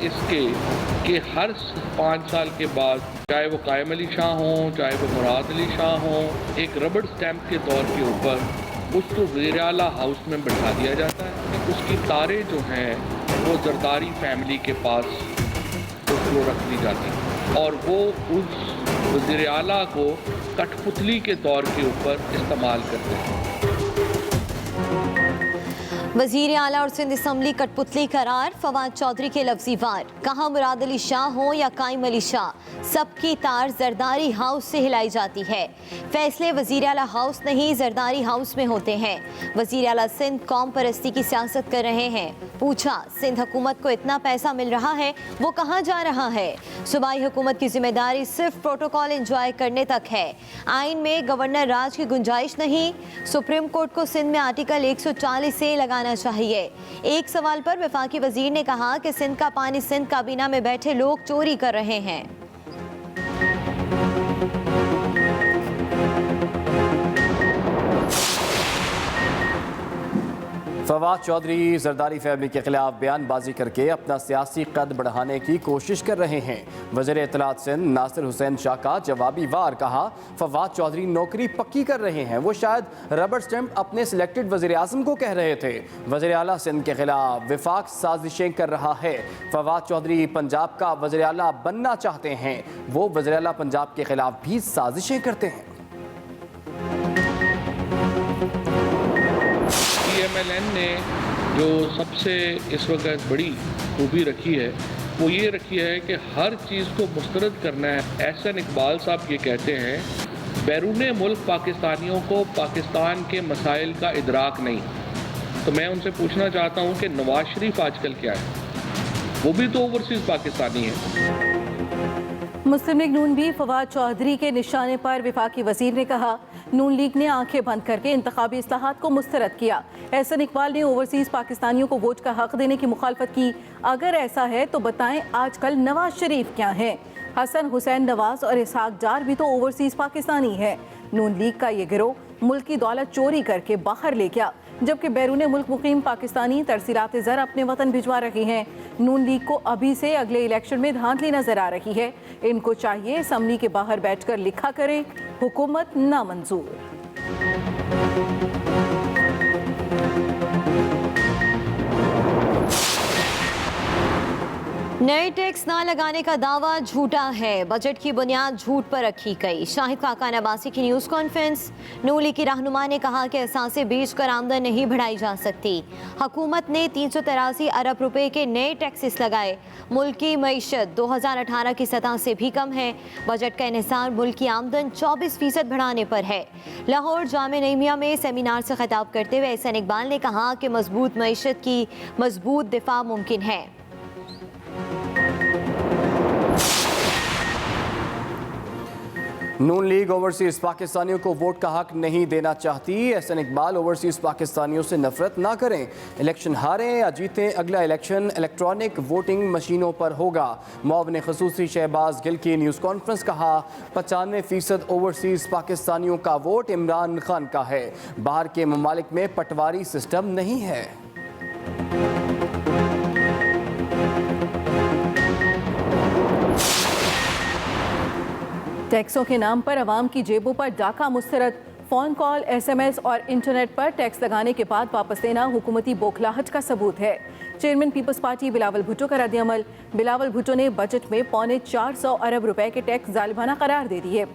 इसके कि हर 5 साल के बाद, चाहे वो कायम अली शाह हों, चाहे वो मुराद अली शाह हों, एक रबड़ स्टैंप के तौर के ऊपर उसको वज़ीर आला हाउस में बैठा दिया जाता है। उसकी तारें जो हैं वो जरदारी फैमिली के पास उसको रख दी जाती है और वो उस वज़ीर आला को कठपुतली के तौर के ऊपर इस्तेमाल करते हैं। वज़ीर आला और सिंध असम्बली कठपुतली करार, फवाद चौधरी के लफ्जी वार। कहा मुराद अली शाह हो या कायम अली शाह, सबकी तार जरदारी हाउस से हिलाई जाती है। फैसले वज़ीर आला हाउस नहीं जरदारी हाउस में होते हैं। वज़ीर आला सिंध कौम परस्ती की सियासत कर रहे हैं। पूछा, सिंध हुकूमत को इतना पैसा मिल रहा है, वो कहाँ जा रहा है? सूबाई हुकूमत की जिम्मेदारी सिर्फ प्रोटोकॉल इंजॉय करने तक है। आइन में गवर्नर राज की गुंजाइश नहीं। सुप्रीम कोर्ट को सिंध में आर्टिकल 140 से लगाना चाहिए। एक सवाल पर वफाकी वजीर ने कहा कि सिंध का पानी सिंध काबीना में बैठे लोग चोरी कर रहे हैं। फवाद चौधरी जरदारी फैमिली के खिलाफ बयानबाजी करके अपना सियासी कद बढ़ाने की कोशिश कर रहे हैं। वज़ीर इत्तलात सिंध नासिर हुसैन शाह का जवाबी वार। कहा, फवाद चौधरी नौकरी पक्की कर रहे हैं, वो शायद रबर स्टैंप अपने सिलेक्टेड वज़ीर आज़म को कह रहे थे। वज़ीर आला सिंध के खिलाफ विफाक साजिशें कर रहा है। फवाद चौधरी पंजाब का वज़ीर आला बनना चाहते हैं, वो वज़ीर आला पंजाब के खिलाफ भी साजिशें करते हैं। PMLN ने जो सबसे इस वक्त बड़ी खूबी रखी है वो ये रखी है कि हर चीज़ को मुस्तरद करना है। एहसन इकबाल साहब ये कहते हैं, बैरून मुल्क पाकिस्तानियों को पाकिस्तान के मसाइल का इदराक नहीं। तो मैं उनसे पूछना चाहता हूँ कि नवाज शरीफ आजकल क्या है? वो भी तो ओवरसीज़ पाकिस्तानी है। मुस्लिम लीग नून भी फवाद चौधरी के निशाने पर। वफाकी वजीर ने कहा, नून लीग ने आंखें बंद करके इंतखाबी इस्लाहात को मुस्तरद किया। एहसन इकबाल ने ओवरसीज़ पाकिस्तानियों को वोट का हक देने की मुखालफत की। अगर ऐसा है तो बताएं आजकल नवाज शरीफ क्या हैं? हसन हुसैन नवाज और इसहाक डार भी तो ओवरसीज़ पाकिस्तानी है। नून लीग का ये गिरोह मुल्क की दौलत चोरी करके बाहर ले गया, जबकि बैरून मुल्क मुकीम पाकिस्तानी तरसीलात ज़र अपने वतन भिजवा रहे हैं। नून लीग को अभी से अगले इलेक्शन में धांधली नजर आ रही है। इनको चाहिए असम्बली के बाहर बैठकर लिखा करें, हुकूमत नामंजूर। नए टैक्स ना लगाने का दावा झूठा है। बजट की बुनियाद झूठ पर रखी गई। शाहिद खाकान अब्बासी की न्यूज़ कॉन्फ्रेंस। नून लीग की रहनुमा ने कहा कि असासे बेच कर आमदन नहीं बढ़ाई जा सकती। हुकूमत ने 383 अरब रुपए के नए टैक्सेस लगाए। मुल्क की मईशत 2018 की सतह से भी कम है। बजट का इन्हिसार मुल्क की आमदन 24% बढ़ाने पर है। लाहौर जामे नईमिया में सेमिनार से खिताब करते हुए एहसन इकबाल ने कहा कि मजबूत मईशत की मजबूत दिफा मुमकिन है। नून लीग ओवरसीज़ पाकिस्तानियों को वोट का हक नहीं देना चाहती। एहसन इकबाल, ओवरसीज़ पाकिस्तानियों से नफरत ना करें। इलेक्शन हारें या जीतें, अगला इलेक्शन इलेक्ट्रॉनिक वोटिंग मशीनों पर होगा। मुआविन ख़ुसूसी शहबाज गिल की न्यूज़ कॉन्फ्रेंस। कहा, 95% ओवरसीज़ पाकिस्तानियों का वोट इमरान खान का है। बाहर के ममालिक में पटवारी सिस्टम नहीं है। टैक्सों के नाम पर अवाम की जेबों पर डाका मुस्तरद। फ़ोन कॉल, SMS और इंटरनेट पर टैक्स लगाने के बाद वापस लेना हुकूमती बौखलाहट का सबूत है। Chairman peoples party Bilawal Bhutto का रद्द-ए-अमल। बिलावल भुट्टो ने बजट में 450 अरब रुपए के टैक्स जालिमाना करार दे दिए।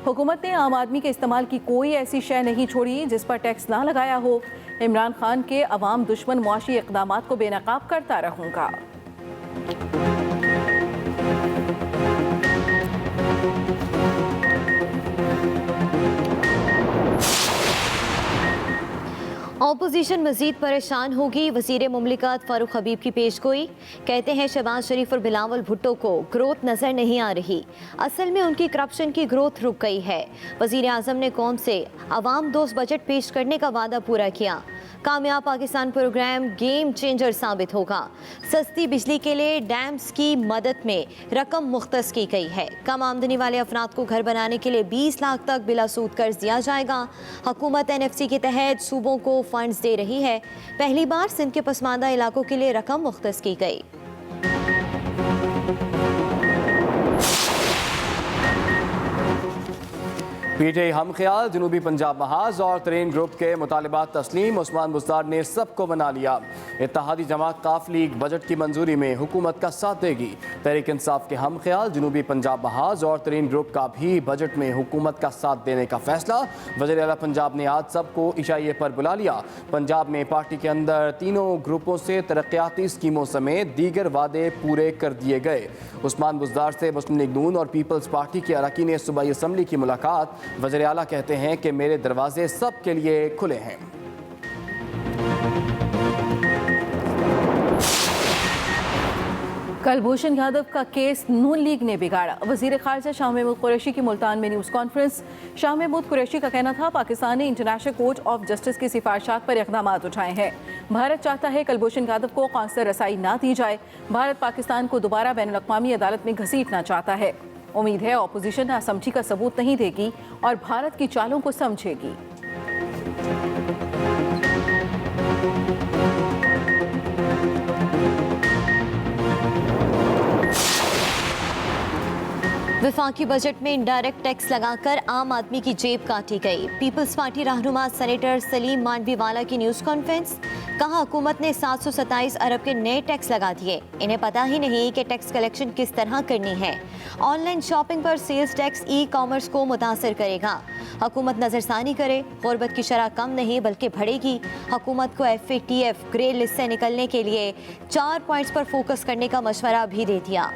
हुकूमत ने आम आदमी के इस्तेमाल की कोई ऐसी शय नहीं छोड़ी जिस पर टैक्स ना लगाया हो। इमरान खान के अवाम दुश्मन मुआशी इक़दामात को बेनकाब करता रहूँगा। ऑपोजिशन मजीद परेशान होगी। वज़ीर मुमलिकत फारूक हबीब की पेशगोई। कहते हैं शहबाज शरीफ और बिलावल भुट्टो को ग्रोथ नज़र नहीं आ रही, असल में उनकी करप्शन की ग्रोथ रुक गई है। वज़ीर आज़म ने कौम से अवाम दोस्त बजट पेश करने का वादा पूरा किया। कामयाब पाकिस्तान प्रोग्राम गेम चेंजर साबित होगा। सस्ती बिजली के लिए डैम्स की मदद में रकम मुख्तस की गई है। कम आमदनी वाले अफराद को घर बनाने के लिए 20 लाख तक बिला सूद कर्ज दिया जाएगा। हुकूमत NFC के तहत सूबों को फंड्स दे रही है। पहली बार सिंध के पसमानदा इलाकों के लिए रकम मुख्तस की गई। पीटीआई हम ख्याल जनूबी पंजाब महाज और तरीन ग्रुप के मुतालिबात तस्लीम, उस्मान बुज़दार ने सबको मना लिया। इत्तेहादी जमात काफ लीग बजट की मंजूरी में हुकूमत का साथ देगी। तहरीक इंसाफ के हम ख्याल जनूबी पंजाब महाज और तरीन ग्रुप का भी बजट में हुकूमत का साथ देने का फैसला। वज़ीर आला पंजाब ने आज सबको इशाइये पर बुला लिया। पंजाब में पार्टी के अंदर तीनों ग्रुपों से तरक्याती स्कीमों समेत दीगर वादे पूरे कर दिए गए। उस्मान बुज़दार से मुस्लिम लीग नून और पीपल्स पार्टी के अरकान सूबाई असम्बली की मुलाकात। वज़ीर आला कहते हैं कि मेरे दरवाजे सब के लिए खुले हैं। कुलभूषण यादव का केस नून लीग ने बिगाड़ा। वजीर खारजा शाह महमूद कुरैशी की मुल्तान में न्यूज़ कॉन्फ्रेंस। शाह महमूद कुरैशी का कहना था पाकिस्तान ने इंटरनेशनल कोर्ट ऑफ जस्टिस की सिफारिशात पर इक़दाम उठाए हैं। भारत चाहता है कुलभूषण यादव को कौंसलर रसाई ना दी जाए। भारत पाकिस्तान को दोबारा बैनुल-अक़वामी अदालत में घसीटना चाहता है। उम्मीद है अपोजिशन नासमझी का सबूत नहीं देगी और भारत की चालों को समझेगी। वफाकी बजट में इनडायरेक्ट टैक्स लगाकर आम आदमी की जेब काटी गई। पीपल्स पार्टी रहनुमा सेनेटर सलीम मांडवीवाला की न्यूज़ कॉन्फ्रेंस। कहा हुकूमत ने 727 अरब के नए टैक्स लगा दिए। इन्हें पता ही नहीं कि टैक्स कलेक्शन किस तरह करनी है। ऑनलाइन शॉपिंग पर सेल्स टैक्स ई कॉमर्स को मुतासर करेगा। हुकूमत नज़रसानी करे, गुर्बत की शरह कम नहीं बल्कि बढ़ेगी। हुकूमत को FATF ग्रे लिस्ट से निकलने के लिए 4 पॉइंट्स पर फोकस करने का मशवरा भी दे दिया।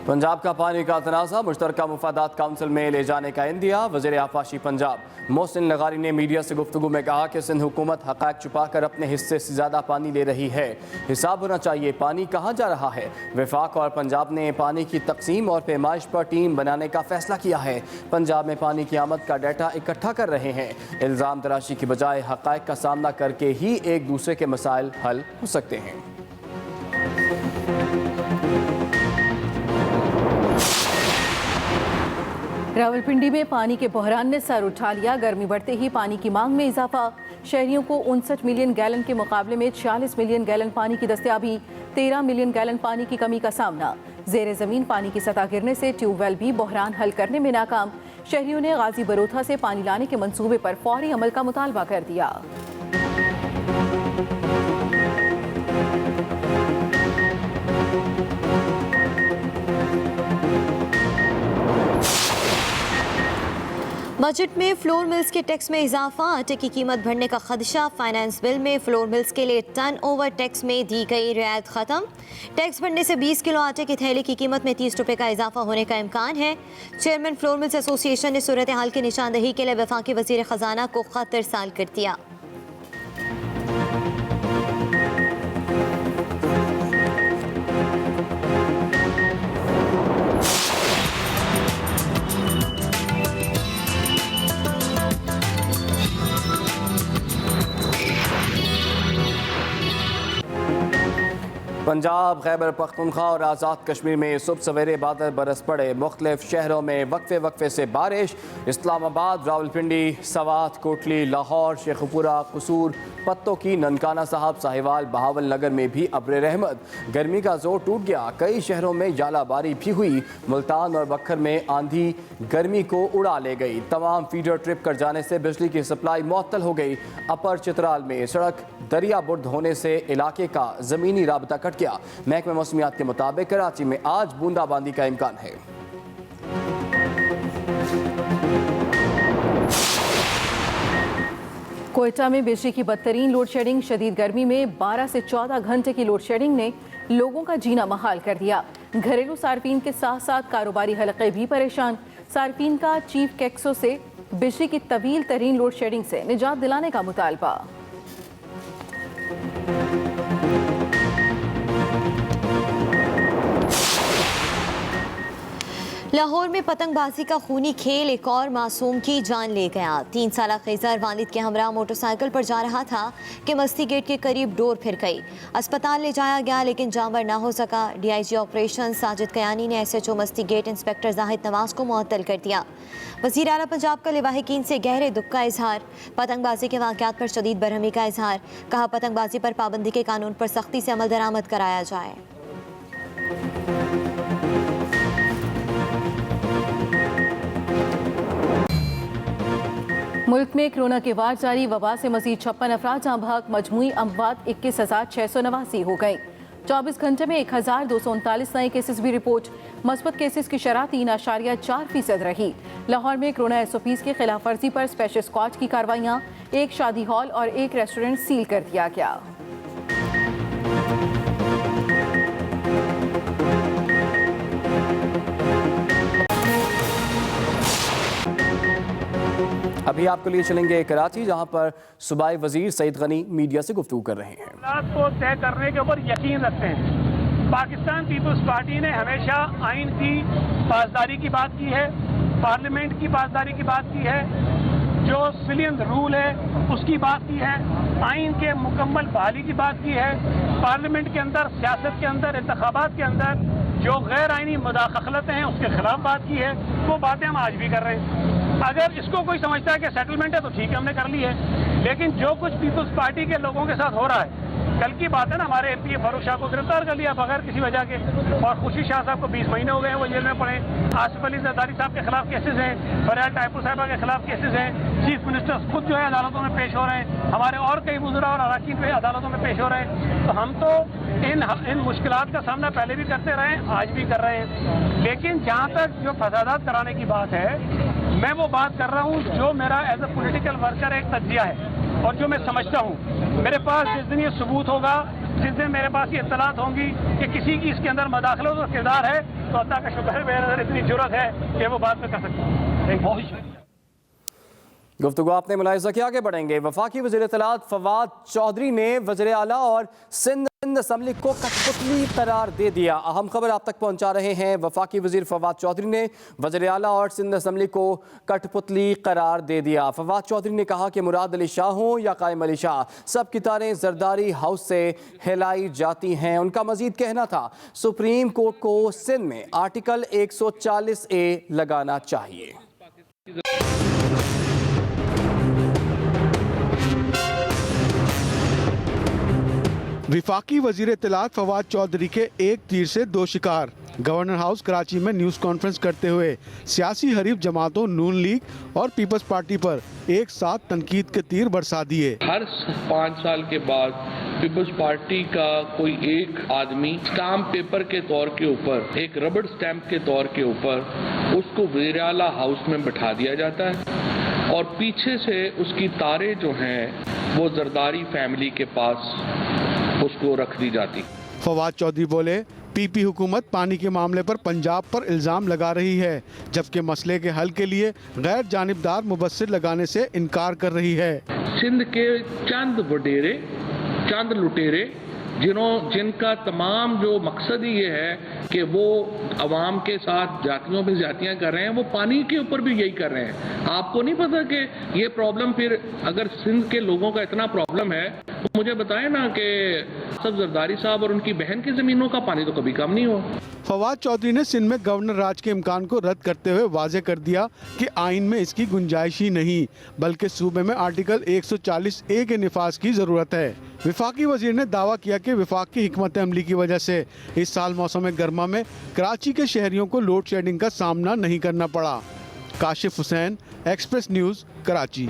पंजाब का पानी का तनाज़ा मुश्तरका मुफादात काउंसिल में ले जाने का इंदिया। वज़ीर आफाशी पंजाब मोहसिन लगारी ने मीडिया से गुफ्तगू में कहा कि सिंध हुकूमत हक़ाइक़ छुपा कर अपने हिस्से से ज़्यादा पानी ले रही है। हिसाब होना चाहिए पानी कहाँ जा रहा है। वफाक और पंजाब ने पानी की तकसीम और पैमाइश पर टीम बनाने का फैसला किया है। पंजाब में पानी की आमद का डाटा इकट्ठा कर रहे हैं। इल्ज़ाम तराशी की बजाय हक़ाइक़ का सामना करके ही एक दूसरे के मसाइल हल हो सकते हैं। रावलपिंडी में पानी के बहरान ने सर उठा लिया। गर्मी बढ़ते ही पानी की मांग में इजाफा। शहरियों को 59 मिलियन गैलन के मुकाबले में 46 मिलियन गैलन पानी की दस्तयाबी। 13 मिलियन गैलन पानी की कमी का सामना। ज़ेरे ज़मीन पानी की सतह गिरने से ट्यूबवेल भी बहरान हल करने में नाकाम। शहरियों ने गाजी बरोथा से पानी लाने के मंसूबे पर फौरी अमल का मुतालबा कर दिया। बजट में फ्लोर मिल्स के टैक्स में इजाफा। आटे की कीमत बढ़ने का खदशा। फाइनेंस बिल में फ्लोर मिल्स के लिए टन ओवर टैक्स में दी गई रियायत खत्म। टैक्स बढ़ने से 20 किलो आटे की थैली की कीमत में 30 रुपए का इजाफा होने का इम्कान है। चेयरमैन फ्लोर मिल्स एसोसिएशन ने सूरत हाल की निशानदही के लिए वफाकी वजीर खजाना को खत इरसाल कर दिया। पंजाब, खैबर पख्तूनख्वा और आज़ाद कश्मीर में सुबह सवेरे बादल बरस पड़े। मुख्तलिफ शहरों में वक्फे वक्फे से बारिश। इस्लामाबाद, रावलपिंडी, सवात, कोटली, लाहौर, शेखुपुरा, कसूर, पत्तों की, ननकाना साहब, साहिवाल, बहावल नगर में भी अब्र रहमत। गर्मी का जोर टूट गया। कई शहरों में यालाबारी भी हुई। मुल्तान और बखर में आंधी गर्मी को उड़ा ले गई। तमाम फीडर ट्रिप कर जाने से बिजली की सप्लाई मुअत्तल हो गई। अपर चित्राल में सड़क दरिया बुर्द होने से इलाके का ज़मीनी राबता कट गया। महकमे मौसमियात के मुताबिक कराची में आज बूंदाबांदी का इम्कान है। कोयटा में बिजली की बदतरीन लोड शेडिंग। शदीद गर्मी में 12 से 14 घंटे की लोड शेडिंग ने लोगों का जीना महाल कर दिया। घरेलू सार्फिन के साथ साथ कारोबारी हलके भी परेशान। सार्फिन का चीफ कैक्सो से बिजली की तवील तरीन लोड शेडिंग से निजात दिलाने का मुतालबा। लाहौर में पतंगबाजी का खूनी खेल एक और मासूम की जान ले गया। 3 साला खैजर वालिद के हमरा मोटरसाइकिल पर जा रहा था कि मस्ती गेट के करीब डोर फिर गई। अस्पताल ले जाया गया लेकिन जानवर ना हो सका। DIG ऑपरेशन साजिद कयानी ने SHO मस्ती गेट इंस्पेक्टर जाहिद नवाज को मुअत्तल कर दिया। वज़ीर आला पंजाब का लिवाहिकीन से गहरे दुख का इजहार। पतंगबाजी के वाक़यात पर शदीद बरहमी का इजहार। कहा पतंगबाजी पर पाबंदी के कानून पर सख्ती से अमल दरामद कराया जाए। मुल्क में कोरोना के वार जारी। वबा से मजीद 56 अफराद जहाँ भाग। मजमूई अमवात 21,689 हो गई। 24 घंटे में 1,239 नए केसेस भी रिपोर्ट। मस्बत केसेस की शरह 3.4% रही। लाहौर में कोरोना SOPs की खिलाफ वर्जी पर स्पेशल स्क्वाड की कार्रवाइयाँ। एक शादी हॉल और एक रेस्टोरेंट सील कर दिया गया। अभी आपके लिए चलेंगे कराची, जहां पर सूबाई वजीर सईद गनी मीडिया से गुफ्तगू कर रहे हैं। मामलात को तय करने के ऊपर यकीन रखते हैं। पाकिस्तान पीपल्स पार्टी ने हमेशा आइन की पासदारी की बात की है, पार्लियामेंट की पासदारी की बात की है, जो सिविलियन रूल है उसकी बात की है, आइन के मुकम्मल बहाली की बात की है, पार्लियामेंट के अंदर, सियासत के अंदर, इंतखाबात के अंदर जो गैर आइनी मुदाखलतें हैं उसके खिलाफ बात की है। वो बातें हम आज भी कर रहे हैं। अगर इसको कोई समझता है कि सेटलमेंट है तो ठीक है, हमने कर ली है, लेकिन जो कुछ पीपल्स पार्टी के लोगों के साथ हो रहा है, कल की बात है ना, हमारे MP फारूक शाह को गिरफ्तार कर लिया बगैर किसी वजह के, और खुशी शाह साहब को 20 महीने हो गए हैं, वो जेल में पड़े। आसिफ अली जरदारी साहब के खिलाफ केसेस हैं, फरियाद टाइपू साहिबा के खिलाफ केसेस हैं, चीफ मिनिस्टर खुद जो है अदालतों में पेश हो रहे हैं, हमारे और कई वज़रा और अराकीन पे अदालतों में पेश हो रहे हैं। तो हम तो इन मुश्किलात का सामना पहले भी करते रहे हैं, आज भी कर रहे हैं, लेकिन जहाँ तक जो फसादात कराने की बात है, मैं वो बात कर रहा हूँ जो मेरा एज ए पॉलिटिकल वर्कर एक तज्जिया है और जो मैं समझता हूँ। मेरे पास जिस दिन ये सबूत होगा, जिस दिन मेरे पास ये इत्तलात होंगी कि किसी की इसके अंदर मदाखलत और किरदार है, तो अल्लाह का शुक्र है मेरे अंदर इतनी जुर्रत है कि वो बात मैं कर सकता हूँ। बहुत शुक्रिया। गुफ्तगू आपने मुलाहिज़ा किया। आगे बढ़ेंगे। वफाकी वज़ीर इत्तलात फवाद चौधरी ने वज़ीर आला और सिंध असम्बली को कठपुतली करार दे दिया। अहम खबर आप तक पहुंचा रहे हैं। वफाकी वज़ीर फवाद चौधरी ने वज़ीर आला और सिंध असम्बली को कठपुतली करार दे दिया। फवाद चौधरी ने कहा कि मुराद अली शाह हों या कायम अली शाह, सब की तारें जरदारी हाउस से हिलाई जाती हैं। उनका मजीद कहना था सुप्रीम कोर्ट को सिंध में आर्टिकल 140A लगाना चाहिए। विफाकी वजीर इत्तलात फवाद चौधरी के एक तीर से दो शिकार। गवर्नर हाउस कराची में न्यूज़ कॉन्फ्रेंस करते हुए सियासी हरीफ जमातों नून लीग और पीपल्स पार्टी पर एक साथ तनकीद के तीर बरसा दिए। हर 5 साल के बाद पीपल्स पार्टी का कोई एक आदमी स्टाम्प पेपर के तौर के ऊपर, एक रबड़ स्टैम्प के तौर के ऊपर उसको वज़ीर आला हाउस में बैठा दिया जाता है और पीछे से उसकी तारें जो हैं वो जरदारी फैमिली के पास उसको रख दी जाती। फवाद चौधरी बोले, PP हुकूमत पानी के मामले पर पंजाब पर इल्ज़ाम लगा रही है, जबकि मसले के हल के लिए गैर जानिबदार मुबस्सिर लगाने से इनकार कर रही है। सिंध के चंद लुटेरे जिनका तमाम जो मकसद ही ये है कि वो अवाम के साथ जातियों पे ज्यादतियाँ कर रहे हैं, वो पानी के ऊपर भी यही कर रहे हैं। आपको नहीं पता कि ये प्रॉब्लम, फिर अगर सिंध के लोगों का इतना प्रॉब्लम है तो मुझे बताएं ना कि सब जरदारी साहब और उनकी बहन की ज़मीनों का पानी तो कभी कम नहीं हो। फवाद चौधरी ने सिंध में गवर्नर राज के इम्कान को रद्द करते हुए वाजे कर दिया कि आइन में इसकी गुंजाइश ही नहीं, बल्कि सूबे में आर्टिकल 140A के निफाज की ज़रूरत है। विफाकी वजीर ने दावा किया कि विफाक की हिकमत अमली की वजह से इस साल मौसम गर्मा में कराची के शहरियों को लोड शेडिंग का सामना नहीं करना पड़ा। Kashif Hussain, express news, Karachi.